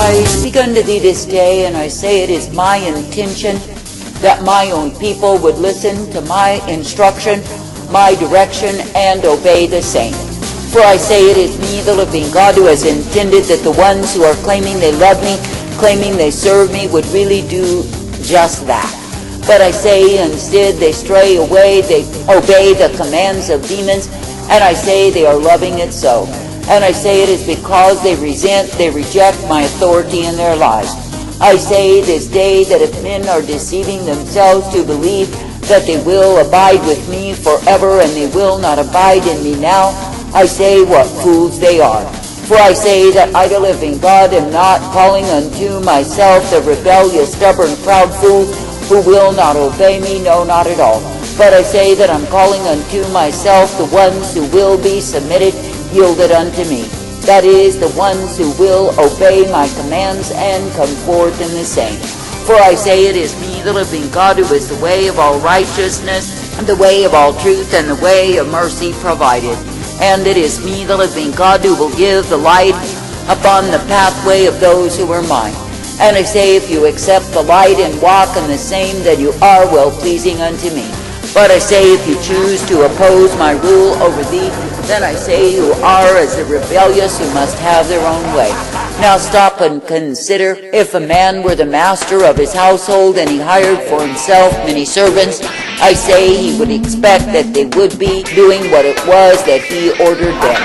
I speak unto thee this day, and I say it is my intention that my own people would listen to my instruction, my direction, and obey the same. For I say it is me, the living God, who has intended that the ones who are claiming they love me, claiming they serve me, would really do just that. But I say instead they stray away, they obey the commands of demons, and I say they are loving it so. And I say it is because they resent, they reject my authority in their lives. I say this day that if men are deceiving themselves to believe that they will abide with me forever and they will not abide in me now, I say what fools they are. For I say that I, the living God, am not calling unto myself the rebellious, stubborn, proud fool who will not obey me, no, not at all. But I say that I'm calling unto myself the ones who will be submitted, yielded unto me. That is, the ones who will obey my commands and come forth in the same. For I say it is me, the living God, who is the way of all righteousness, and the way of all truth, and the way of mercy provided. And it is me, the living God, who will give the light upon the pathway of those who are mine. And I say, if you accept the light and walk in the same, that you are well-pleasing unto me. But I say, if you choose to oppose my rule over thee, then I say you are as the rebellious who must have their own way. Now stop and consider, if a man were the master of his household and he hired for himself many servants, I say he would expect that they would be doing what it was that he ordered them.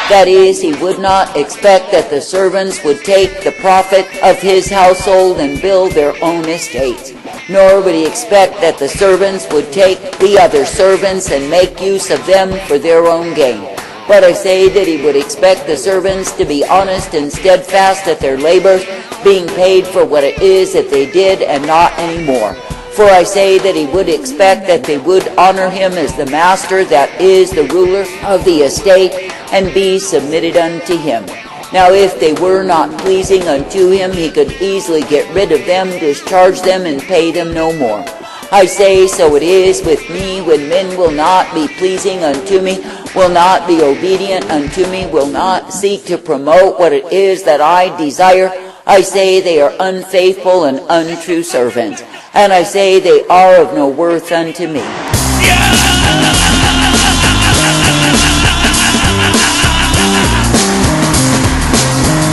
That is, he would not expect that the servants would take the profit of his household and build their own estates. Nor would he expect that the servants would take the other servants and make use of them for their own gain. But I say that he would expect the servants to be honest and steadfast at their labors, being paid for what it is that they did and not any more. For I say that he would expect that they would honor him as the master, that is, the ruler of the estate, and be submitted unto him. Now if they were not pleasing unto him, he could easily get rid of them, discharge them, and pay them no more. I say, so it is with me, when men will not be pleasing unto me, will not be obedient unto me, will not seek to promote what it is that I desire. I say they are unfaithful and untrue servants. And I say they are of no worth unto me.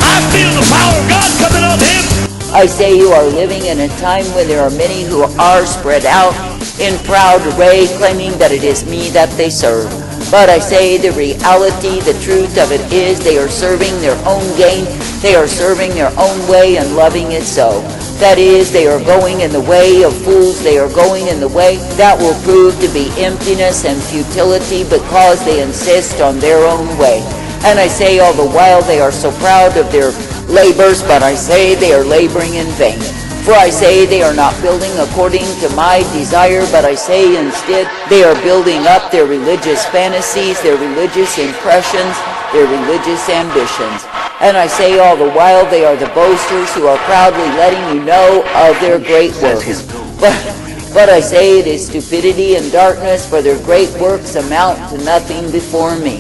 I feel the power of God coming on him. I say you are living in a time when there are many who are spread out in proud array, claiming that it is me that they serve. But I say the reality, the truth of it is they are serving their own gain, they are serving their own way and loving it so. That is, they are going in the way of fools, they are going in the way that will prove to be emptiness and futility because they insist on their own way. And I say all the while they are so proud of their labors, but I say they are laboring in vain. For I say they are not building according to my desire, but I say instead they are building up their religious fantasies, their religious impressions, their religious ambitions. And I say all the while they are the boasters who are proudly letting you know of their great works. But I say it is stupidity and darkness, for their great works amount to nothing before me.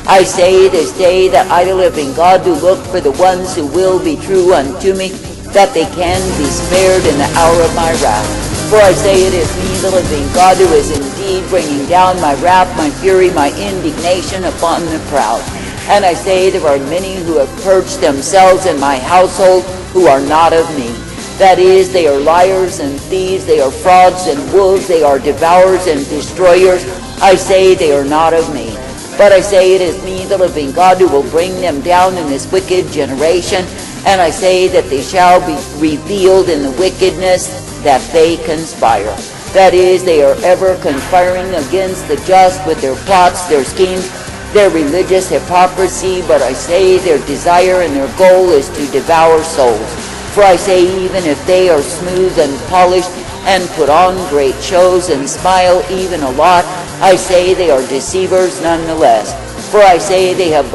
I say this day that I, the living God, do look for the ones who will be true unto me, that they can be spared in the hour of my wrath. For I say it is me, the living God, who is indeed bringing down my wrath, my fury, my indignation upon the proud. And I say there are many who have purged themselves in my household who are not of me. That is, they are liars and thieves, they are frauds and wolves, they are devourers and destroyers. I say they are not of me. But I say it is me, the living God, who will bring them down in this wicked generation. And I say that they shall be revealed in the wickedness that they conspire. That is, they are ever conspiring against the just with their plots, their schemes, their religious hypocrisy. But I say their desire and their goal is to devour souls. For I say even if they are smooth and polished and put on great shows and smile even a lot, I say they are deceivers nonetheless. For I say they have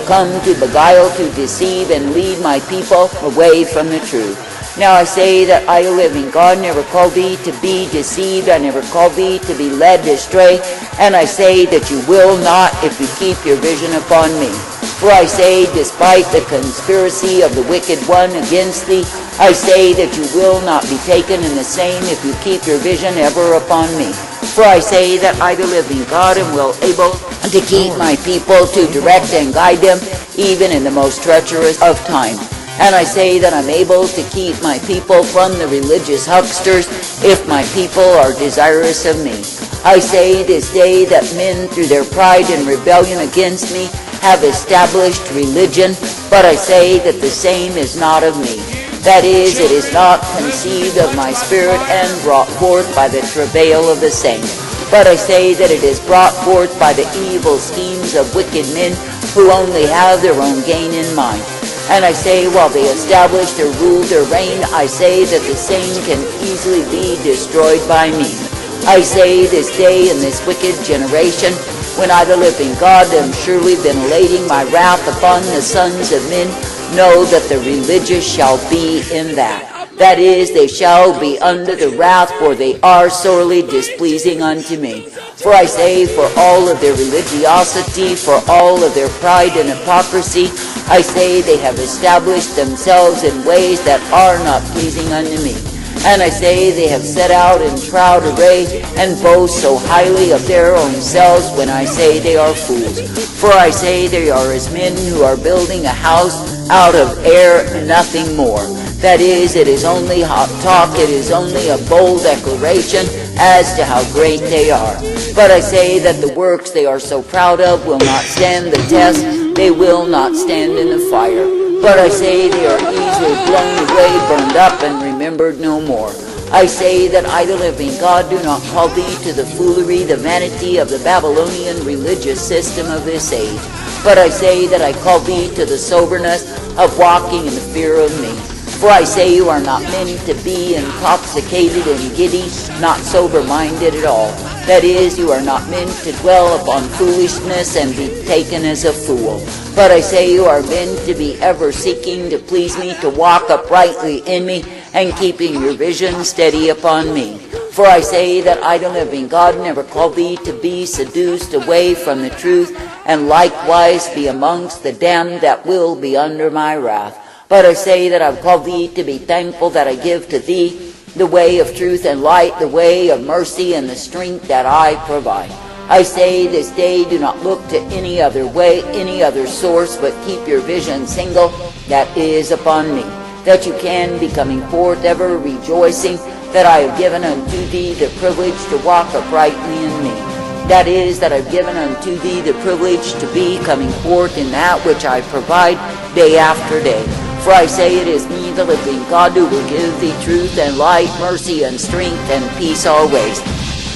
come to beguile, to deceive, and lead my people away from the truth. Now I say that I, the living God, never called thee to be deceived. I never called thee to be led astray. And I say that you will not if you keep your vision upon me. For I say, despite the conspiracy of the wicked one against thee, I say that you will not be taken in the same if you keep your vision ever upon me. For I say that I, the living God, am well able to keep my people, to direct and guide them, even in the most treacherous of time. And I say that I'm able to keep my people from the religious hucksters, if my people are desirous of me. I say this day that men, through their pride and rebellion against me, have established religion, but I say that the same is not of me. That is, it is not conceived of my spirit and brought forth by the travail of the saints. But I say that it is brought forth by the evil schemes of wicked men who only have their own gain in mind. And I say, while they establish their rule, their reign, I say that the same can easily be destroyed by me. I say this day in this wicked generation, when I, the living God, am surely ventilating my wrath upon the sons of men, know that the religious shall be in that. That is, they shall be under the wrath, for they are sorely displeasing unto me. For I say, for all of their religiosity, for all of their pride and hypocrisy, I say they have established themselves in ways that are not pleasing unto me. And I say they have set out in proud array, and boast so highly of their own selves, when I say they are fools. For I say they are as men who are building a house out of air, nothing more. That is, it is only hot talk, it is only a bold declaration as to how great they are. But I say that the works they are so proud of will not stand the test, they will not stand in the fire. But I say they are easily blown away, burned up, and remembered no more. I say that I, the living God, do not call thee to the foolery, the vanity of the Babylonian religious system of this age. But I say that I call thee to the soberness of walking in the fear of me. For I say you are not meant to be intoxicated and giddy, not sober-minded at all. That is, you are not meant to dwell upon foolishness and be taken as a fool. But I say you are meant to be ever seeking to please me, to walk uprightly in me, and keeping your vision steady upon me. For I say that I, the living God, never called thee to be seduced away from the truth, and likewise be amongst the damned that will be under my wrath. But I say that I've called thee to be thankful that I give to thee the way of truth and light, the way of mercy and the strength that I provide. I say this day, do not look to any other way, any other source, but keep your vision single, that is upon me, that you can be coming forth ever rejoicing that I have given unto thee the privilege to walk uprightly in me. That is, that I've given unto thee the privilege to be coming forth in that which I provide day after day. For I say it is me, the living God, who will give thee truth and light, mercy and strength and peace always.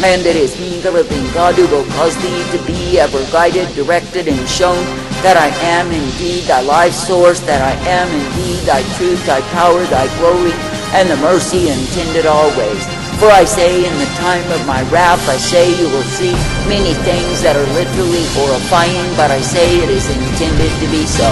And it is me, the living God, who will cause thee to be ever guided, directed, and shown that I am indeed thy life source, that I am indeed thy truth, thy power, thy glory, and the mercy intended always. For I say in the time of my wrath, I say you will see many things that are literally horrifying, but I say it is intended to be so.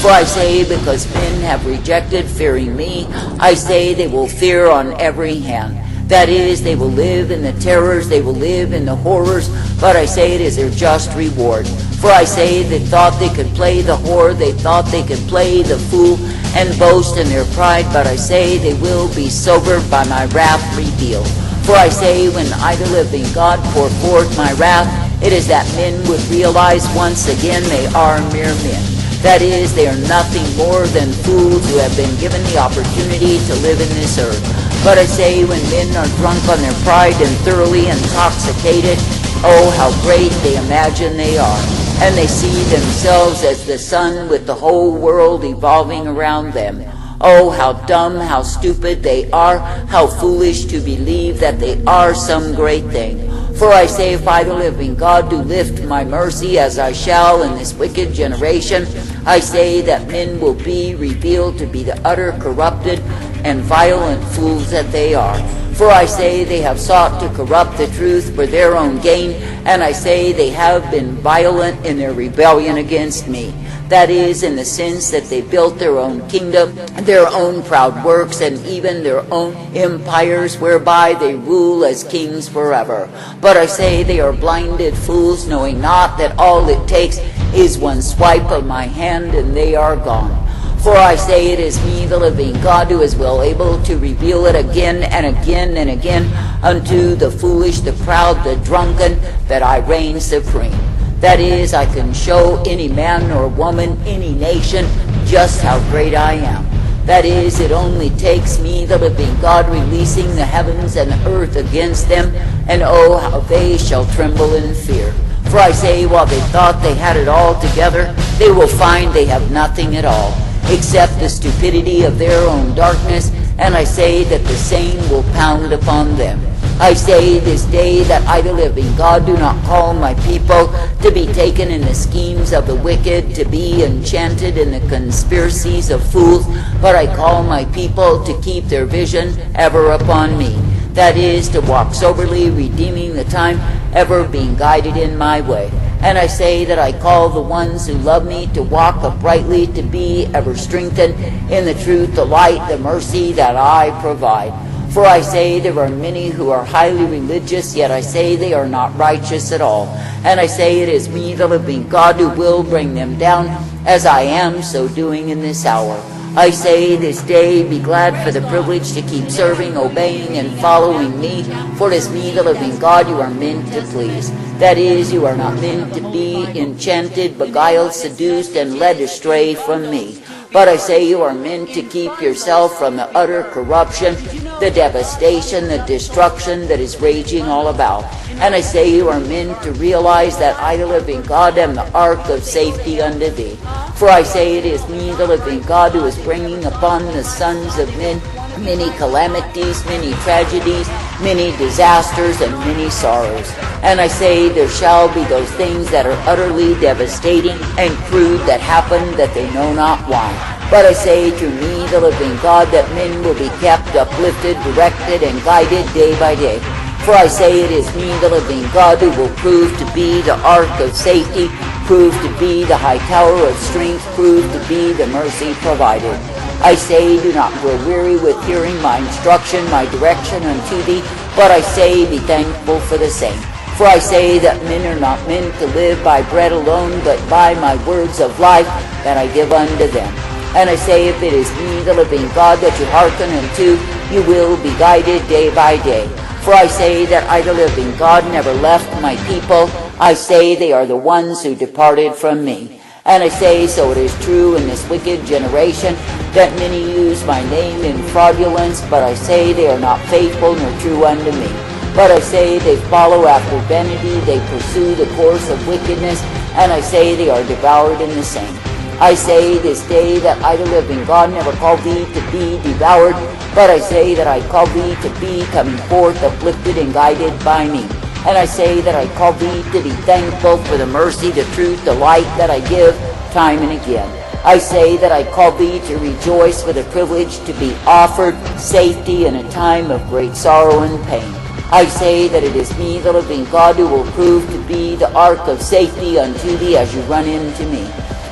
For I say, because men have rejected fearing me, I say they will fear on every hand. That is, they will live in the terrors, they will live in the horrors, but I say it is their just reward. For I say they thought they could play the whore, they thought they could play the fool, and boast in their pride, but I say they will be sobered by my wrath revealed. For I say, when I, the living God, pour forth my wrath, it is that men would realize once again they are mere men. That is, they are nothing more than fools who have been given the opportunity to live in this earth. But I say, when men are drunk on their pride and thoroughly intoxicated, oh, how great they imagine they are. And they see themselves as the sun with the whole world evolving around them. Oh, how dumb, how stupid they are, how foolish to believe that they are some great thing. For I say, if I, the living God, do lift my mercy as I shall in this wicked generation, I say that men will be revealed to be the utter corrupted and violent fools that they are. For I say they have sought to corrupt the truth for their own gain, and I say they have been violent in their rebellion against me. That is, in the sense that they built their own kingdom, their own proud works, and even their own empires, whereby they rule as kings forever. But I say they are blinded fools, knowing not that all it takes is one swipe of my hand, and they are gone. For I say it is me, the living God, who is well able to reveal it again and again and again unto the foolish, the proud, the drunken, that I reign supreme. That is, I can show any man or woman, any nation, just how great I am. That is, it only takes me, the living God, releasing the heavens and earth against them, and oh, how they shall tremble in fear. For I say, while they thought they had it all together, they will find they have nothing at all, except the stupidity of their own darkness, and I say that the same will pound upon them. I say this day that I, the living God, do not call my people to be taken in the schemes of the wicked, to be enchanted in the conspiracies of fools, but I call my people to keep their vision ever upon me. That is, to walk soberly, redeeming the time, ever being guided in my way. And I say that I call the ones who love me to walk uprightly, to be ever strengthened in the truth, the light, the mercy that I provide. For I say there are many who are highly religious, yet I say they are not righteous at all. And I say it is me, the living God, who will bring them down, as I am so doing in this hour. I say this day, be glad for the privilege to keep serving, obeying, and following me, for it is me, the living God, you are meant to please. That is, you are not meant to be enchanted, beguiled, seduced, and led astray from me. But I say you are meant to keep yourself from the utter corruption, the devastation, the destruction that is raging all about. And I say you are meant to realize that I, the living God, am the ark of safety unto thee. For I say it is me, the living God, who is bringing upon the sons of men many calamities, many tragedies, many disasters, and many sorrows. And I say there shall be those things that are utterly devastating and crude that happen that they know not why. But I say to me, the living God, that men will be kept uplifted, directed, and guided day by day. For I say it is me, the living God, who will prove to be the ark of safety, prove to be the high tower of strength, prove to be the mercy provided. I say, do not grow weary with hearing my instruction, my direction unto thee, but I say, be thankful for the same. For I say that men are not meant to live by bread alone, but by my words of life that I give unto them. And I say, if it is me, the living God, that you hearken unto, you will be guided day by day. For I say that I, the living God, never left my people. I say they are the ones who departed from me. And I say, so it is true in this wicked generation, that many use my name in fraudulence, but I say they are not faithful nor true unto me. But I say they follow after vanity, they pursue the course of wickedness, and I say they are devoured in the same. I say this day that I, the living God, never called thee to be devoured, but I say that I call thee to be coming forth uplifted and guided by me. And I say that I call thee to be thankful for the mercy, the truth, the light that I give time and again. I say that I call thee to rejoice for the privilege to be offered safety in a time of great sorrow and pain. I say that it is me, the living God, who will prove to be the ark of safety unto thee as you run into me.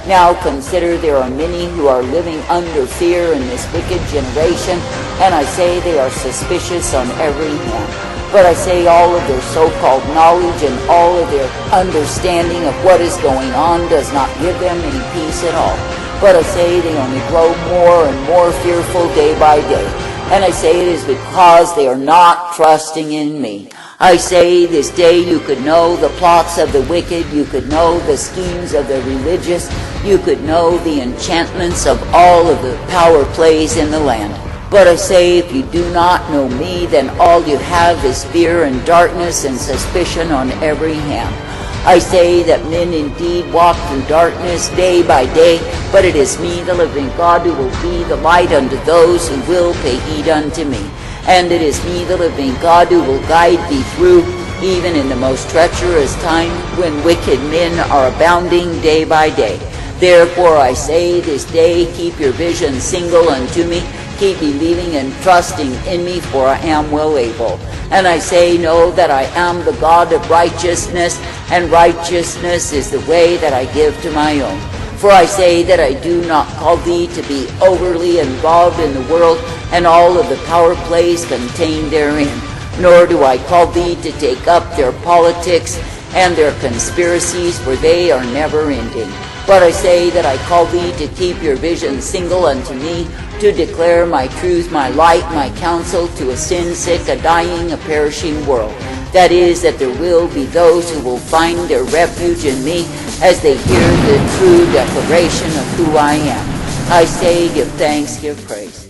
Now consider there are many who are living under fear in this wicked generation, and I say they are suspicious on every hand. But I say all of their so-called knowledge and all of their understanding of what is going on does not give them any peace at all. But I say they only grow more and more fearful day by day. And I say it is because they are not trusting in me. I say this day you could know the plots of the wicked, you could know the schemes of the religious, you could know the enchantments of all of the power plays in the land. But I say if you do not know me, then all you have is fear and darkness and suspicion on every hand. I say that men indeed walk through darkness day by day, but it is me, the living God, who will be the light unto those who will pay heed unto me. And it is me, the living God, who will guide thee through, even in the most treacherous time when wicked men are abounding day by day. Therefore I say this day, keep your vision single unto me, keep believing and trusting in me, for I am well able. And I say, know that I am the God of righteousness, and righteousness is the way that I give to my own. For I say that I do not call thee to be overly involved in the world and all of the power plays contained therein, nor do I call thee to take up their politics and their conspiracies, for they are never ending. But I say that I call thee to keep your vision single unto me, to declare my truth, my light, my counsel to a sin-sick, a dying, a perishing world. That is, that there will be those who will find their refuge in me as they hear the true declaration of who I am. I say, give thanks, give praise.